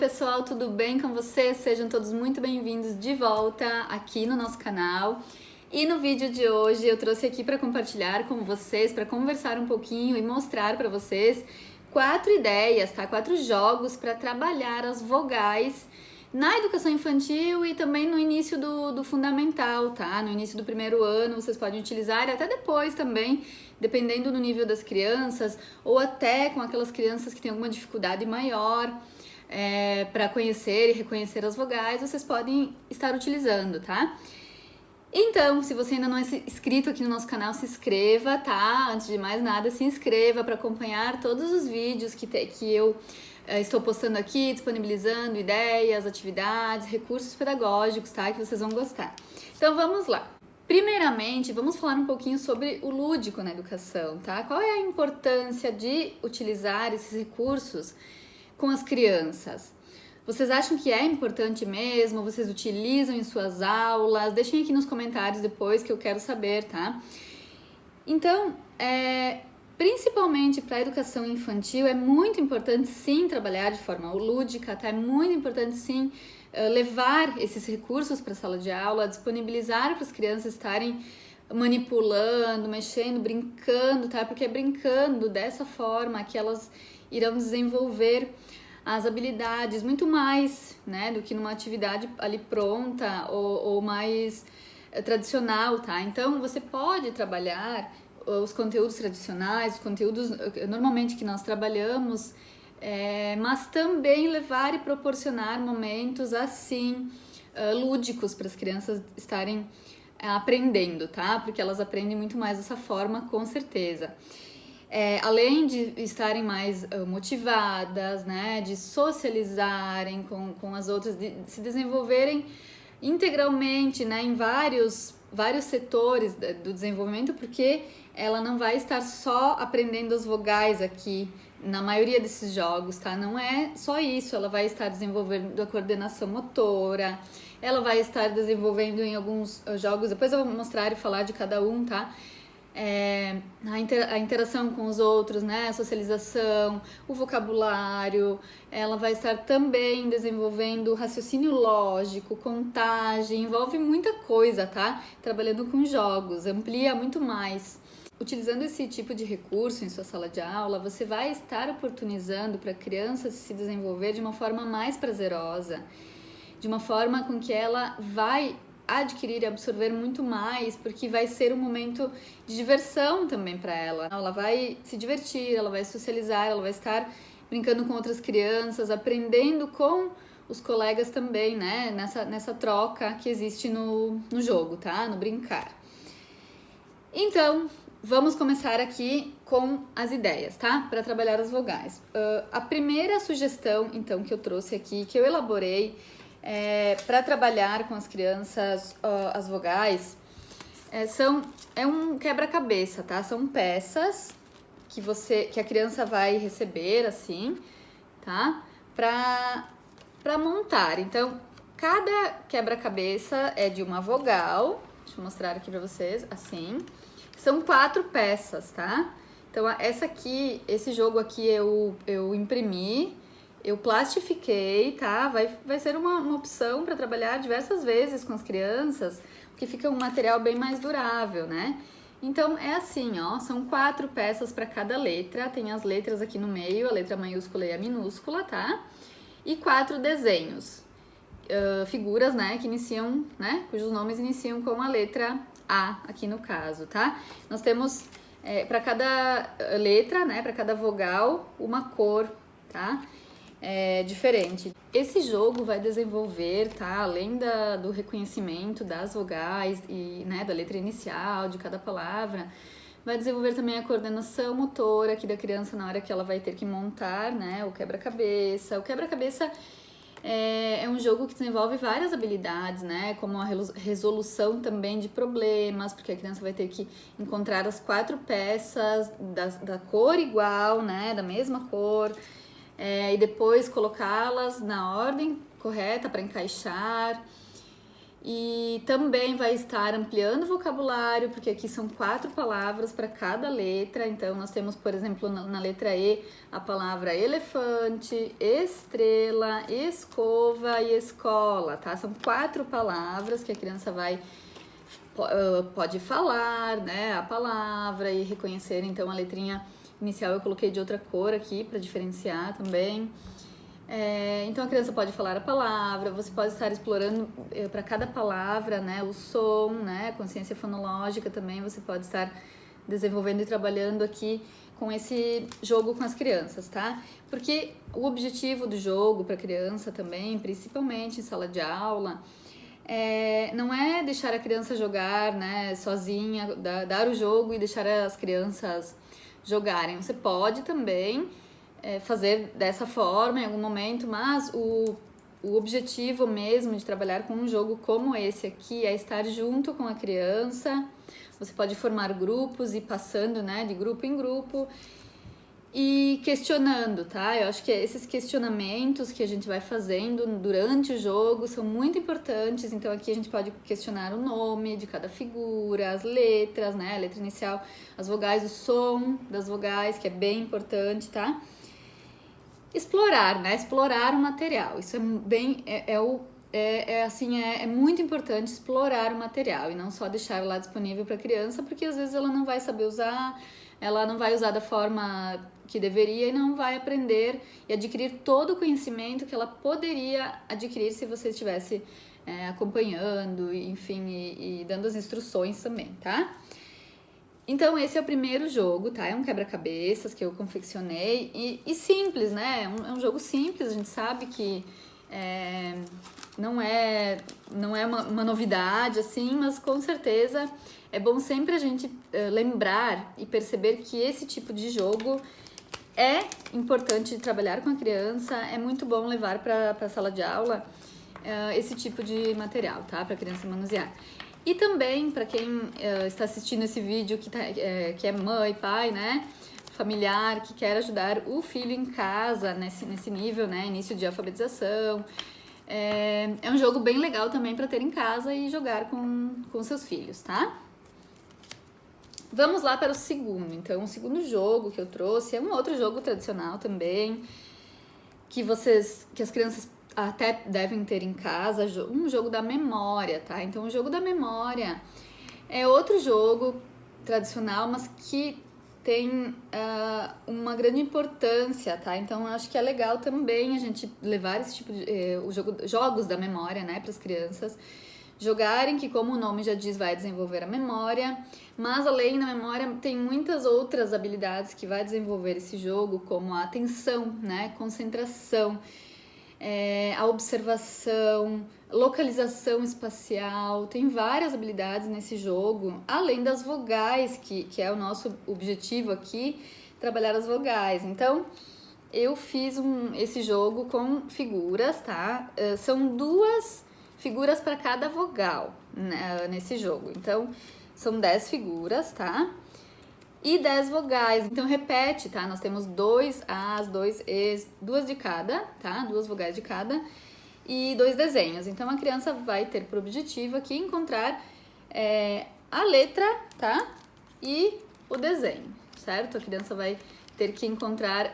pessoal, tudo bem com vocês? Sejam todos muito bem-vindos de volta aqui no nosso canal. E no vídeo de hoje eu trouxe aqui para compartilhar com vocês, para conversar um pouquinho e mostrar para vocês 4 ideias, tá? 4 jogos para trabalhar as vogais na educação infantil e também no início do fundamental, tá? No início do primeiro ano vocês podem utilizar e até depois também, dependendo do nível das crianças ou até com aquelas crianças que têm alguma dificuldade maior para conhecer e reconhecer as vogais, vocês podem estar utilizando, tá? Então, se você ainda não é inscrito aqui no nosso canal, se inscreva, tá? Antes de mais nada, se inscreva para acompanhar todos os vídeos que eu estou postando aqui, disponibilizando ideias, atividades, recursos pedagógicos, tá? Que vocês vão gostar. Então, vamos lá. Primeiramente, vamos falar um pouquinho sobre o lúdico na educação, tá? Qual é a importância de utilizar esses recursos com as crianças? Vocês acham que é importante mesmo? Vocês utilizam em suas aulas? Deixem aqui nos comentários depois que eu quero saber, tá? Então, principalmente para a educação infantil, é muito importante sim trabalhar de forma lúdica, tá? É muito importante sim levar esses recursos para a sala de aula, disponibilizar para as crianças estarem manipulando, mexendo, brincando, tá? Porque é brincando dessa forma que elas irão desenvolver as habilidades muito mais, né, do que numa atividade ali pronta ou mais tradicional, tá? Então, você pode trabalhar os conteúdos tradicionais, os conteúdos normalmente que nós trabalhamos, mas também levar e proporcionar momentos assim, lúdicos para as crianças estarem aprendendo, tá? Porque elas aprendem muito mais dessa forma, com certeza. Além de estarem mais motivadas, né, de socializarem com as outras, de se desenvolverem integralmente, né, em vários setores do desenvolvimento, porque ela não vai estar só aprendendo as vogais aqui, na maioria desses jogos, tá? Não é só isso, ela vai estar desenvolvendo a coordenação motora, ela vai estar desenvolvendo em alguns jogos, depois eu vou mostrar e falar de cada um, tá? A interação com os outros, né? A socialização, o vocabulário, ela vai estar também desenvolvendo raciocínio lógico, contagem, envolve muita coisa, tá? Trabalhando com jogos, amplia muito mais. Utilizando esse tipo de recurso em sua sala de aula, você vai estar oportunizando para a criança se desenvolver de uma forma mais prazerosa, de uma forma com que ela vai adquirir e absorver muito mais, porque vai ser um momento de diversão também para ela. Ela vai se divertir, ela vai socializar, ela vai estar brincando com outras crianças, aprendendo com os colegas também, né? Nessa troca que existe no jogo, tá? No brincar. Então, vamos começar aqui com as ideias, tá? Para trabalhar as vogais. A primeira sugestão, então, que eu trouxe aqui, que eu elaborei para trabalhar com as crianças as vogais, é um quebra-cabeça, tá? São peças que a criança vai receber, assim, tá? Para montar. Então, cada quebra-cabeça é de uma vogal. Deixa eu mostrar aqui para vocês, assim. São 4 peças, tá? Então, esse jogo aqui eu imprimi, eu plastifiquei, tá? Vai ser uma opção para trabalhar diversas vezes com as crianças, porque fica um material bem mais durável, né? Então, é assim, ó, são 4 peças para cada letra, tem as letras aqui no meio, a letra maiúscula e a minúscula, tá? E 4 desenhos, figuras, né, que iniciam, né, cujos nomes iniciam com a letra A, aqui no caso, tá? Nós temos, para cada letra, né, para cada vogal, uma cor, tá? Diferente. Esse jogo vai desenvolver, tá? Além do reconhecimento das vogais e, né, da letra inicial de cada palavra, vai desenvolver também a coordenação motora aqui da criança na hora que ela vai ter que montar, né, o quebra-cabeça. O quebra-cabeça é um jogo que desenvolve várias habilidades, né? Como a resolução também de problemas, porque a criança vai ter que encontrar as 4 peças da cor igual, né? Da mesma cor. E depois colocá-las na ordem correta para encaixar. E também vai estar ampliando o vocabulário, porque aqui são 4 palavras para cada letra. Então, nós temos, por exemplo, na letra E, a palavra elefante, estrela, escova e escola, tá? São 4 palavras que a criança pode falar, né, a palavra e reconhecer. Então, a letrinha inicial eu coloquei de outra cor aqui para diferenciar também. Então a criança pode falar a palavra, você pode estar explorando para cada palavra, né, o som, né, consciência fonológica também, você pode estar desenvolvendo e trabalhando aqui com esse jogo com as crianças, tá? Porque o objetivo do jogo para criança também, principalmente em sala de aula, não é deixar a criança jogar, né, sozinha, dar o jogo e deixar as crianças jogarem. Você pode também fazer dessa forma em algum momento, mas o objetivo mesmo de trabalhar com um jogo como esse aqui é estar junto com a criança. Você pode formar grupos e ir passando, né, de grupo em grupo e questionando, tá? Eu acho que esses questionamentos que a gente vai fazendo durante o jogo são muito importantes. Então aqui a gente pode questionar o nome de cada figura, as letras, né, a letra inicial, as vogais, o som das vogais, que é bem importante, tá? Explorar, né? Explorar o material. Isso é bem, é muito importante explorar o material e não só deixar lá disponível para a criança, porque às vezes ela não vai saber usar, ela não vai usar da forma que deveria e não vai aprender e adquirir todo o conhecimento que ela poderia adquirir se você estivesse acompanhando, enfim, e dando as instruções também, tá? Então, esse é o primeiro jogo, tá? É um quebra-cabeças que eu confeccionei e simples, né? É um jogo simples, a gente sabe que não é uma novidade, assim, mas com certeza é bom sempre a gente lembrar e perceber que esse tipo de jogo é importante de trabalhar com a criança, é muito bom levar para a sala de aula esse tipo de material, tá? Para a criança manusear. E também, para quem está assistindo esse vídeo que é mãe, pai, né, familiar, que quer ajudar o filho em casa nesse nível, né, início de alfabetização, é um jogo bem legal também para ter em casa e jogar com seus filhos, tá? Vamos lá para o segundo. Então, o segundo jogo que eu trouxe é um outro jogo tradicional também, que as crianças até devem ter em casa, um jogo da memória, tá? Então, o jogo da memória é outro jogo tradicional, mas que tem uma grande importância, tá? Então, eu acho que é legal também a gente levar esse tipo de jogos da memória, né, para as crianças jogarem, que como o nome já diz, vai desenvolver a memória, mas além da memória tem muitas outras habilidades que vai desenvolver esse jogo, como a atenção, né, concentração, a observação, localização espacial, tem várias habilidades nesse jogo, além das vogais, que é o nosso objetivo aqui, trabalhar as vogais. Então, eu fiz esse jogo com figuras, tá? São 2 figuras para cada vogal, né, nesse jogo. Então, são 10 figuras, tá? E 10 vogais. Então, repete, tá? Nós temos 2 As, 2 Es, 2 de cada, tá? 2 vogais de cada e 2 desenhos. Então, a criança vai ter por objetivo aqui encontrar a letra, tá? E o desenho, certo? A criança vai ter que encontrar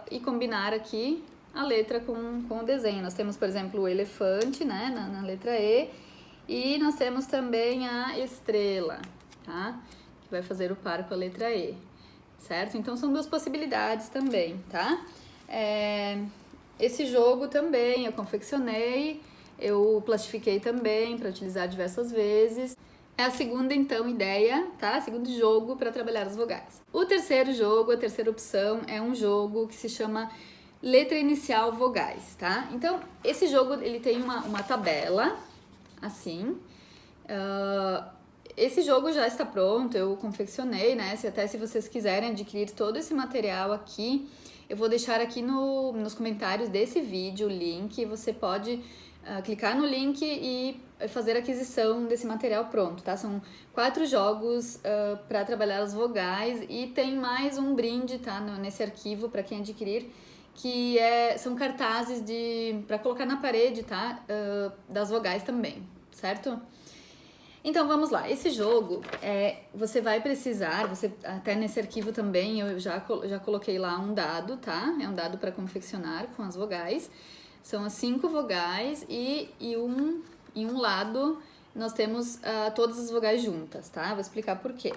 e combinar aqui a letra com o desenho. Nós temos, por exemplo, o elefante, né? Na letra E. E nós temos também a estrela, tá? Vai fazer o par com a letra E, certo? Então, são 2 possibilidades também, tá? Esse jogo também eu confeccionei, eu plastifiquei também para utilizar diversas vezes. É a segunda, então, ideia, tá? Segundo jogo para trabalhar as vogais. O terceiro jogo, a terceira opção, é um jogo que se chama letra inicial vogais, tá? Então, esse jogo, ele tem uma tabela, assim. Esse jogo já está pronto, eu confeccionei, né? Se vocês quiserem adquirir todo esse material aqui, eu vou deixar aqui nos comentários desse vídeo o link. Você pode clicar no link e fazer a aquisição desse material pronto, tá? São 4 jogos para trabalhar as vogais e tem mais um brinde, tá? Nesse arquivo para quem adquirir, são cartazes para colocar na parede, tá? Das vogais também. certo? Então vamos lá, esse jogo você vai precisar, até nesse arquivo também eu já coloquei lá um dado, tá? É um dado para confeccionar com as vogais. São as 5 vogais e em um lado nós temos todas as vogais juntas, tá? Vou explicar por quê.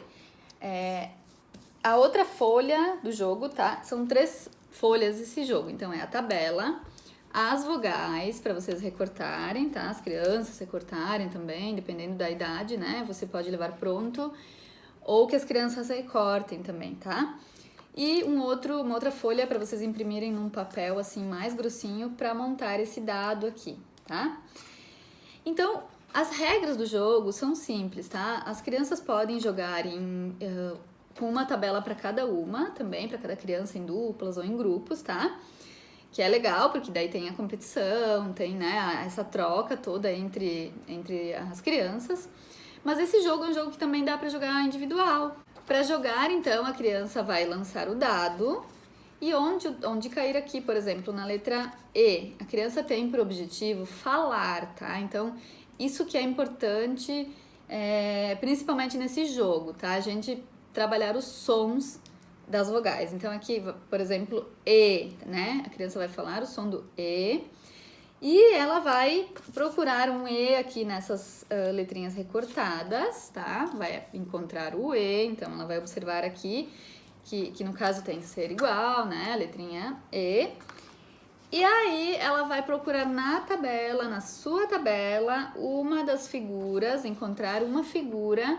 A outra folha do jogo, tá? São 3 folhas esse jogo, então é a tabela, as vogais para vocês recortarem, tá? As crianças recortarem também, dependendo da idade, né? Você pode levar pronto ou que as crianças recortem também, tá? E uma outra folha para vocês imprimirem num papel assim mais grossinho para montar esse dado aqui, tá? Então, as regras do jogo são simples, tá? As crianças podem jogar com uma tabela para cada uma, também para cada criança em duplas ou em grupos, tá? Que é legal, porque daí tem a competição, tem, né, essa troca toda entre as crianças. Mas esse jogo é um jogo que também dá para jogar individual. Para jogar, então, a criança vai lançar o dado e onde cair aqui, por exemplo, na letra E, a criança tem por objetivo falar, tá? Então, isso que é importante, principalmente nesse jogo, tá? A gente trabalhar os sons das vogais. Então, aqui, por exemplo, E, né? A criança vai falar o som do E e ela vai procurar um E aqui nessas letrinhas recortadas, tá? Vai encontrar o E, então ela vai observar aqui que no caso tem que ser igual, né? A letrinha E. E aí ela vai procurar na sua tabela, uma das figuras, encontrar uma figura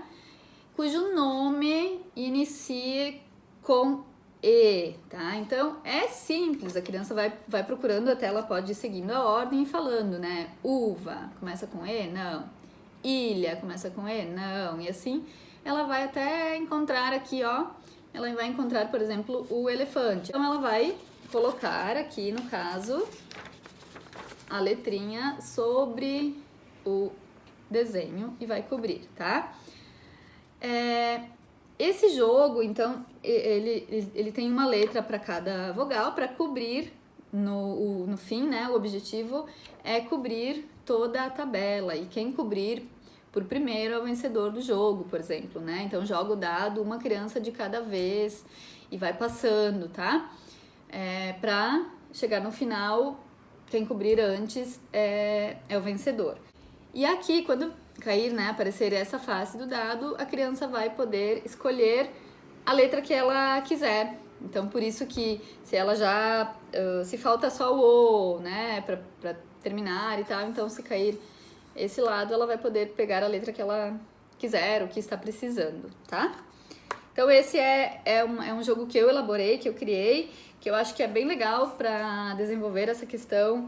cujo nome inicie com E, tá? Então, é simples, a criança vai procurando até ela pode ir seguindo a ordem e falando, né? Uva, começa com E? Não. Ilha, começa com E? Não. E assim, ela vai até encontrar aqui, ó, ela vai encontrar, por exemplo, o elefante. Então, ela vai colocar aqui, no caso, a letrinha sobre o desenho e vai cobrir, tá? Esse jogo, então, ele tem uma letra para cada vogal para cobrir no fim, né? O objetivo é cobrir toda a tabela e quem cobrir por primeiro é o vencedor do jogo, por exemplo, né? Então, joga o dado uma criança de cada vez e vai passando, tá? Para chegar no final, quem cobrir antes é o vencedor. E aqui, quando cair, né, aparecer essa face do dado, a criança vai poder escolher a letra que ela quiser. Então, por isso que se ela já, se falta só o O, né, para terminar e tal, então se cair esse lado, ela vai poder pegar a letra que ela quiser, o que está precisando, tá? Então, esse é um jogo que eu elaborei, que eu criei, que eu acho que é bem legal para desenvolver essa questão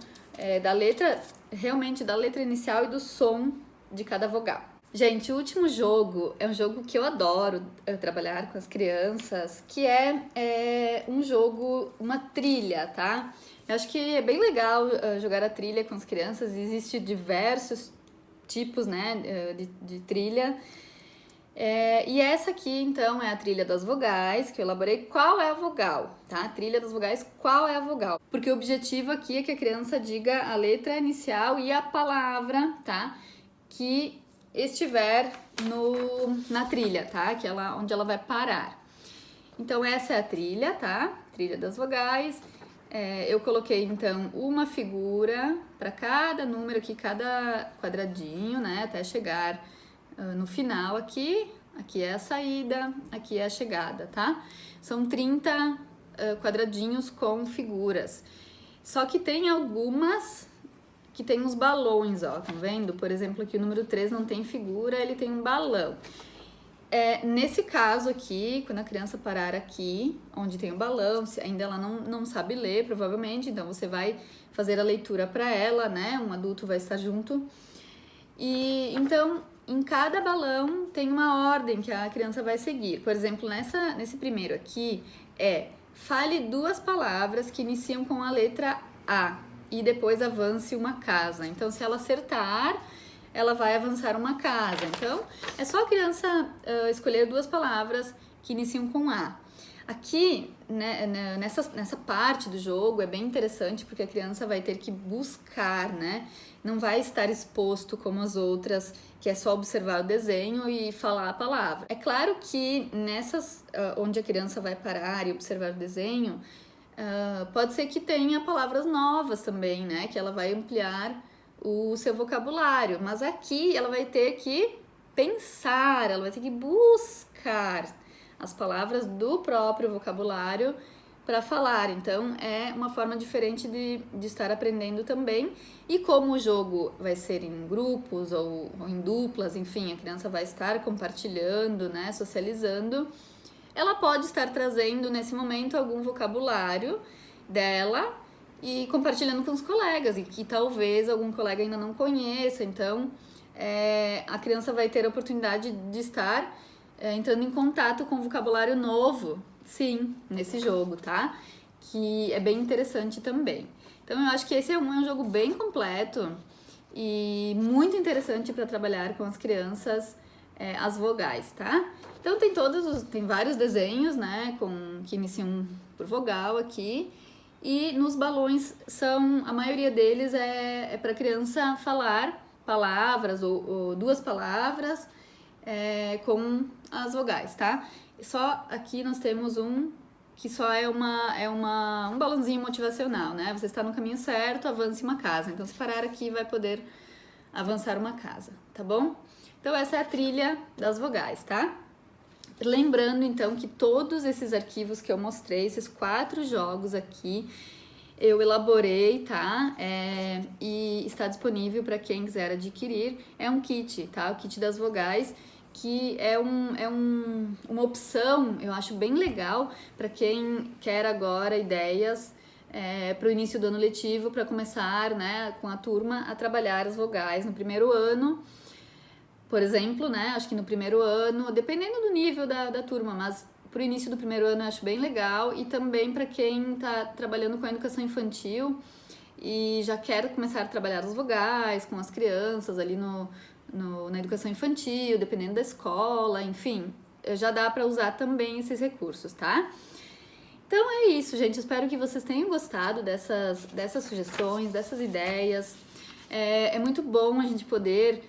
da letra, realmente da letra inicial e do som de cada vogal. Gente, o último jogo é um jogo que eu adoro trabalhar com as crianças, que é um jogo, uma trilha, tá? Eu acho que é bem legal jogar a trilha com as crianças, existem diversos tipos, né, de trilha. E essa aqui, então, é a trilha das vogais, que eu elaborei. Qual é a vogal, tá? A trilha das vogais, qual é a vogal? Porque o objetivo aqui é que a criança diga a letra inicial e a palavra, tá? Que estiver na trilha, tá? Onde ela vai parar. Então, essa é a trilha, tá? Trilha das vogais. Eu coloquei, então, uma figura para cada número aqui, cada quadradinho, né? Até chegar no final aqui é a saída, aqui é a chegada, tá? São 30 quadradinhos com figuras. Só que tem algumas que tem uns balões, ó, tá vendo? Por exemplo, aqui o número 3 não tem figura, ele tem um balão. Nesse caso aqui, quando a criança parar aqui, onde tem o balão, se ainda ela não sabe ler, provavelmente, então você vai fazer a leitura para ela, né? Um adulto vai estar junto. E então, em cada balão tem uma ordem que a criança vai seguir. Por exemplo, nesse primeiro aqui fale 2 palavras que iniciam com a letra A e depois avance uma casa. Então, se ela acertar, ela vai avançar uma casa. Então, é só a criança escolher 2 palavras que iniciam com A. Aqui, né, nessa parte do jogo é bem interessante porque a criança vai ter que buscar, né? Não vai estar exposto como as outras, que é só observar o desenho e falar a palavra. É claro que nessas onde a criança vai parar e observar o desenho, pode ser que tenha palavras novas também, né? Que ela vai ampliar o seu vocabulário. Mas aqui ela vai ter que pensar, ela vai ter que buscar as palavras do próprio vocabulário para falar. Então, é uma forma diferente de estar aprendendo também. E como o jogo vai ser em grupos ou em duplas, enfim, a criança vai estar compartilhando, né, socializando, ela pode estar trazendo nesse momento algum vocabulário dela e compartilhando com os colegas, e que talvez algum colega ainda não conheça. Então, a criança vai ter a oportunidade de estar entrando em contato com vocabulário novo, sim, nesse jogo, tá? Que é bem interessante também. Então, eu acho que esse é um jogo bem completo e muito interessante para trabalhar com as crianças as vogais, tá? Então, tem vários desenhos, né, que iniciam por vogal aqui. E nos balões a maioria deles é para a criança falar palavras ou duas palavras com as vogais, tá? Só aqui nós temos um que só um balãozinho motivacional, né? Você está no caminho certo, avance uma casa. Então, se parar aqui, vai poder avançar uma casa, tá bom? Então, essa é a trilha das vogais, tá? Lembrando, então, que todos esses arquivos que eu mostrei, esses 4 jogos aqui, eu elaborei, tá? E está disponível para quem quiser adquirir. É um kit, tá? O kit das vogais, que é uma opção, eu acho bem legal para quem quer agora ideias para o início do ano letivo, para começar, né, com a turma a trabalhar as vogais no primeiro ano. Por exemplo, né, acho que no primeiro ano, dependendo do nível da turma, mas pro início do primeiro ano eu acho bem legal, e também para quem está trabalhando com a educação infantil e já quer começar a trabalhar as vogais com as crianças ali na educação infantil, dependendo da escola, enfim, já dá para usar também esses recursos, tá? Então é isso, gente. Espero que vocês tenham gostado dessas sugestões, dessas ideias. É muito bom a gente poder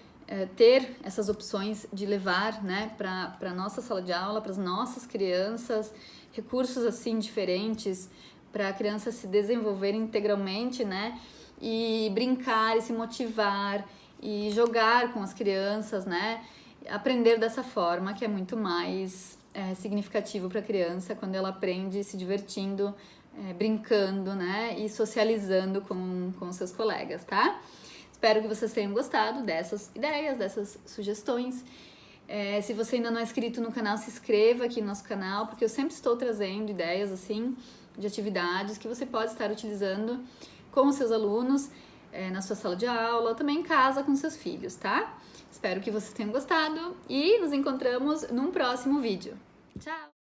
ter essas opções de levar, né, para nossa sala de aula, para as nossas crianças, recursos assim diferentes para a criança se desenvolver integralmente, né, e brincar e se motivar e jogar com as crianças, né, aprender dessa forma, que é muito mais significativo para a criança quando ela aprende se divertindo, brincando, né, e socializando com seus colegas, tá? Espero que vocês tenham gostado dessas ideias, dessas sugestões. Se você ainda não é inscrito no canal, se inscreva aqui no nosso canal, porque eu sempre estou trazendo ideias assim de atividades que você pode estar utilizando com os seus alunos, na sua sala de aula, ou também em casa com seus filhos, tá? Espero que vocês tenham gostado e nos encontramos num próximo vídeo. Tchau!